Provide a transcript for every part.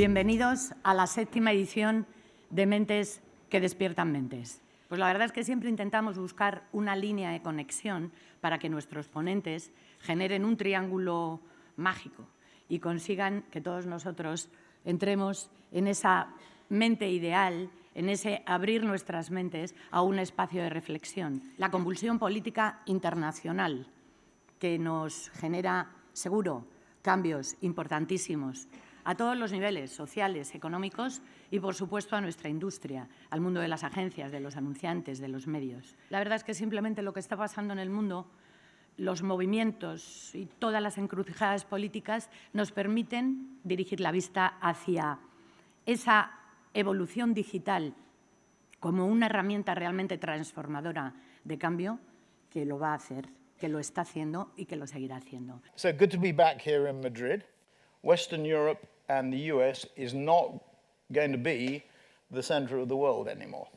Bienvenidos a la 7ª edición de Mentes que despiertan mentes. Pues la verdad es que siempre intentamos buscar una línea de conexión para que nuestros ponentes generen un triángulo mágico y consigan que todos nosotros entremos en esa mente ideal, en ese abrir nuestras mentes a un espacio de reflexión. La convulsión política internacional que nos genera, seguro, cambios importantísimos a todos los niveles sociales, económicos y, por supuesto, a nuestra industria, al mundo de las agencias, de los anunciantes, de los medios. La verdad es que simplemente lo que está pasando en el mundo, los movimientos y todas las encrucijadas políticas nos permiten dirigir la vista hacia esa evolución digital como una herramienta realmente transformadora de cambio que lo va a hacer, que lo está haciendo y que lo seguirá haciendo. So good to be back here in Madrid. Western Europe and the US is not going to be the center of the world anymore.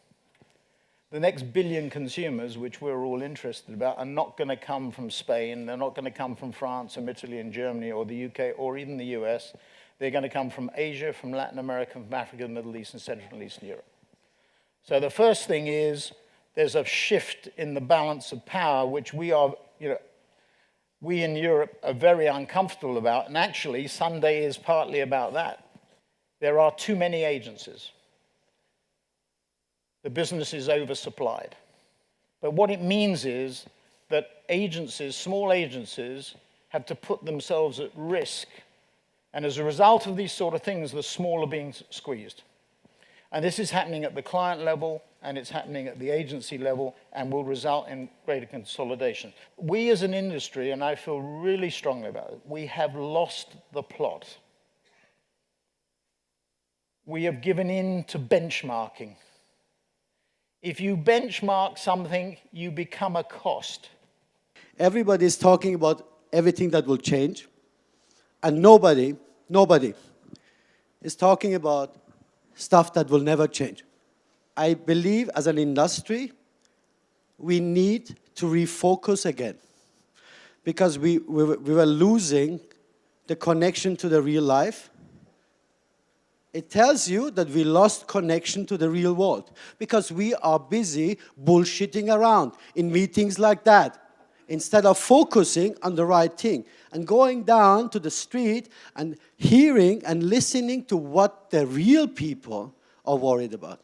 The next billion consumers, which we're all interested about, are not going to come from Spain, they're not going to come from France and Italy and Germany or the UK or even the US. They're going to come from Asia, from Latin America, from Africa, the Middle East and Central and Eastern Europe. So the first thing is there's a shift in the balance of power, which we in Europe are very uncomfortable about, and actually Sunday is partly about that. There are too many agencies. The business is oversupplied. But what it means is that agencies, small agencies, have to put themselves at risk. And as a result of these sort of things, the small are being squeezed. And this is happening at the client level, and it's happening at the agency level, and will result in greater consolidation. We as an industry, and I feel really strongly about it, we have lost the plot. We have given in to benchmarking. If you benchmark something, you become a cost. Everybody is talking about everything that will change, and nobody is talking about stuff that will never change. I believe as an industry, we need to refocus again because we were losing the connection to the real life. It tells you that we lost connection to the real world because we are busy bullshitting around in meetings like that instead of focusing on the right thing and going down to the street and hearing and listening to what the real people are worried about.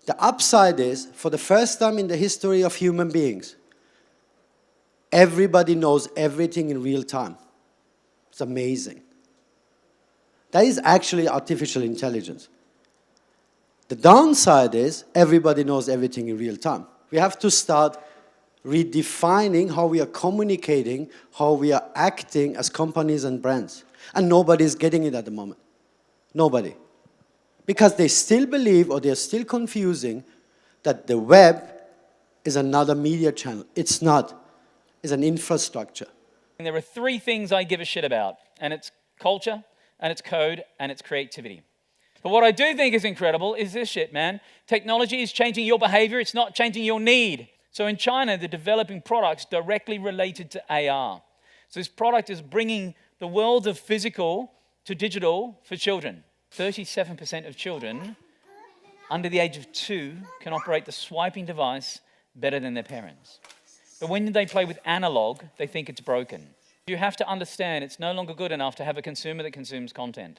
The upside is, for the first time in the history of human beings, everybody knows everything in real time. It's amazing. That is actually artificial intelligence. The downside is everybody knows everything in real time. We have to start redefining how we are communicating, how we are acting as companies and brands. And nobody is getting it at the moment. Nobody. Because they still believe, or they're still confusing, that the web is another media channel. It's not. It's an infrastructure. And there are three things I give a shit about, and it's culture, and it's code, and it's creativity. But what I do think is incredible is this shit, man. Technology is changing your behavior. It's not changing your need. So in China, they're developing products directly related to AR. So this product is bringing the world of physical to digital for children. 37% of children under the age of 2 can operate the swiping device better than their parents. But when they play with analog, they think it's broken. You have to understand it's no longer good enough to have a consumer that consumes content.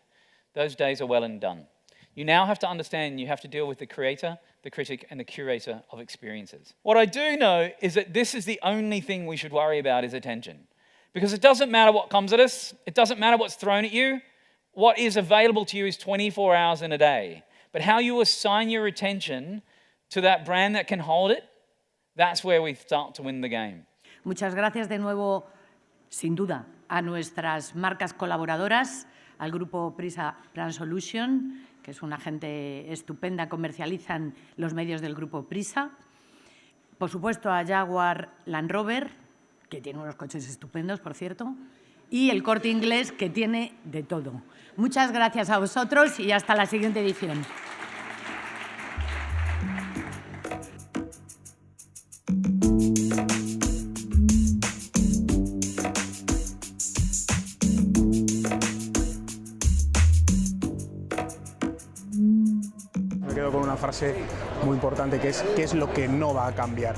Those days are well and done. You now have to understand you have to deal with the creator, the critic, and the curator of experiences. What I do know is that this is the only thing we should worry about is attention. Because it doesn't matter what comes at us. It doesn't matter what's thrown at you. What is available to you is 24 hours in a day. But how you assign your attention to that brand that can hold it, that's where we start to win the game. Muchas gracias de nuevo, sin duda, a nuestras marcas colaboradoras, al grupo Prisa Brand Solution, que es una gente estupenda, comercializan los medios del grupo Prisa. Por supuesto, a Jaguar Land Rover, que tiene unos coches estupendos, por cierto, y el Corte Inglés, que tiene de todo. Muchas gracias a vosotros y hasta la siguiente edición. una frase muy importante que es ¿qué es lo que no va a cambiar?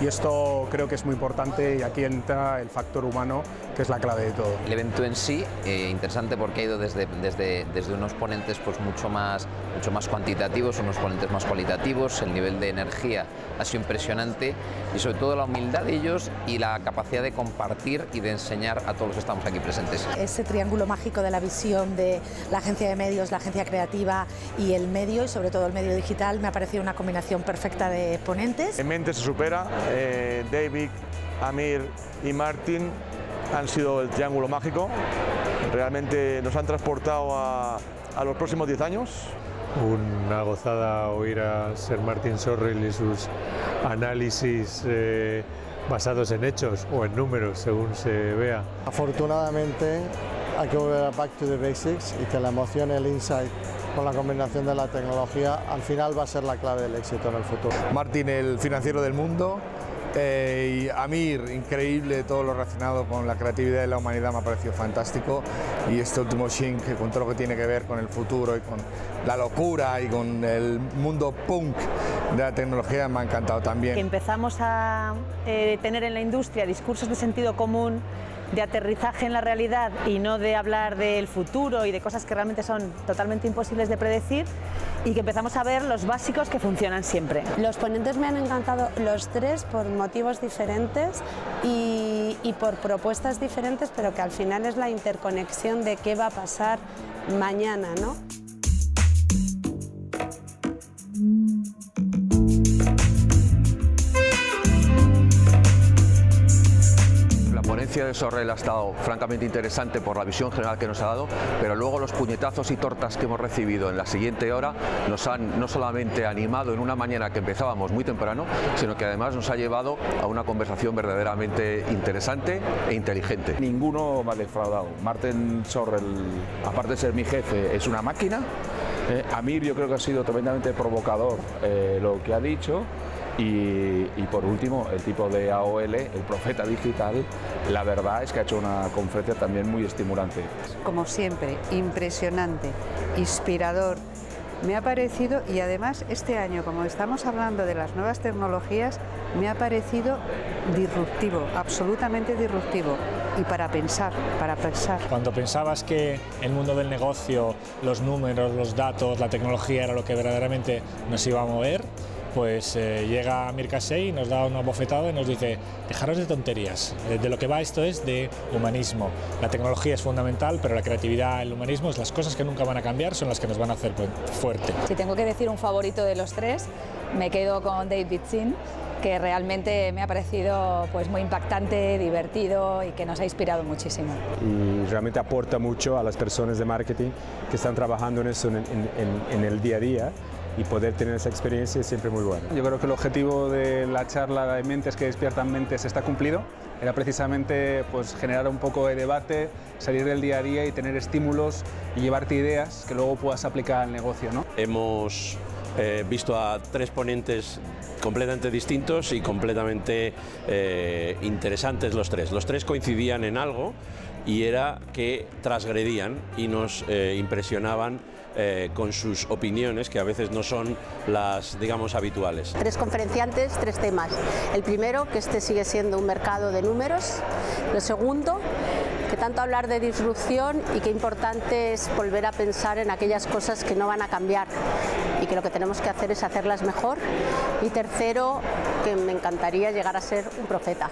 Y esto creo que es muy importante y aquí entra el factor humano, que es la clave de todo. El evento en sí, interesante porque ha ido desde unos ponentes pues mucho más cuantitativos, unos ponentes más cualitativos, el nivel de energía ha sido impresionante y sobre todo la humildad de ellos y la capacidad de compartir y de enseñar a todos los que estamos aquí presentes. Ese triángulo mágico de la visión de la agencia de medios, la agencia creativa y el medio, y sobre todo el medio digital, me ha parecido una combinación perfecta de ponentes. En Mentes se supera, David, Amir y Martin han sido el triángulo mágico, realmente nos han transportado a los próximos 10 años. Una gozada oír a Sir Martin Sorrell y sus análisis basados en hechos o en números, según se vea. Afortunadamente hay que volver a back to the basics y que la emoción y el insight con la combinación de la tecnología al final va a ser la clave del éxito en el futuro. Martin, el financiero del mundo, y Amir, increíble todo lo relacionado con la creatividad de la humanidad, me ha parecido fantástico, y este último Shin, que con todo lo que tiene que ver con el futuro y con la locura y con el mundo punk de la tecnología, me ha encantado también. Que empezamos a tener en la industria discursos de sentido común, de aterrizaje en la realidad y no de hablar del futuro y de cosas que realmente son totalmente imposibles de predecir, y que empezamos a ver los básicos que funcionan siempre. Los ponentes me han encantado los tres por motivos diferentes y por propuestas diferentes, pero que al final es la interconexión de qué va a pasar mañana, ¿no? La ponencia de Sorrell ha estado francamente interesante por la visión general que nos ha dado, pero luego los puñetazos y tortas que hemos recibido en la siguiente hora nos han no solamente animado en una mañana que empezábamos muy temprano, sino que además nos ha llevado a una conversación verdaderamente interesante e inteligente. Ninguno me ha defraudado. Martin Sorrell, aparte de ser mi jefe, es una máquina. Amir, yo creo que ha sido tremendamente provocador lo que ha dicho. Y por último, el tipo de AOL, el profeta digital, la verdad es que ha hecho una conferencia también muy estimulante. Como siempre, impresionante, inspirador. Me ha parecido, y además este año, como estamos hablando de las nuevas tecnologías, me ha parecido disruptivo, absolutamente disruptivo. Y para pensar, para pensar. Cuando pensabas que el mundo del negocio, los números, los datos, la tecnología era lo que verdaderamente nos iba a mover, pues llega Amir Kasey y nos da una bofetada y nos dice: dejaros de tonterías, de lo que va esto es de humanismo. La tecnología es fundamental, pero la creatividad, el humanismo, las cosas que nunca van a cambiar son las que nos van a hacer fuerte. Si tengo que decir un favorito de los tres, me quedo con David Sin, que realmente me ha parecido pues muy impactante, divertido y que nos ha inspirado muchísimo. Y realmente aporta mucho a las personas de marketing que están trabajando en eso en el día a día, y poder tener esa experiencia es siempre muy bueno. Yo creo que el objetivo de la charla de Mentes que despiertan mentes está cumplido. Era precisamente pues, generar un poco de debate, salir del día a día y tener estímulos y llevarte ideas que luego puedas aplicar al negocio, ¿no? Hemos visto a tres ponentes completamente distintos y completamente interesantes los tres. Los tres coincidían en algo, y era que transgredían y nos impresionaban con sus opiniones, que a veces no son las, digamos, habituales. Tres conferenciantes, tres temas. El primero, que este sigue siendo un mercado de números. Lo segundo, que tanto hablar de disrupción y qué importante es volver a pensar en aquellas cosas que no van a cambiar y que lo que tenemos que hacer es hacerlas mejor. Y tercero, que me encantaría llegar a ser un profeta.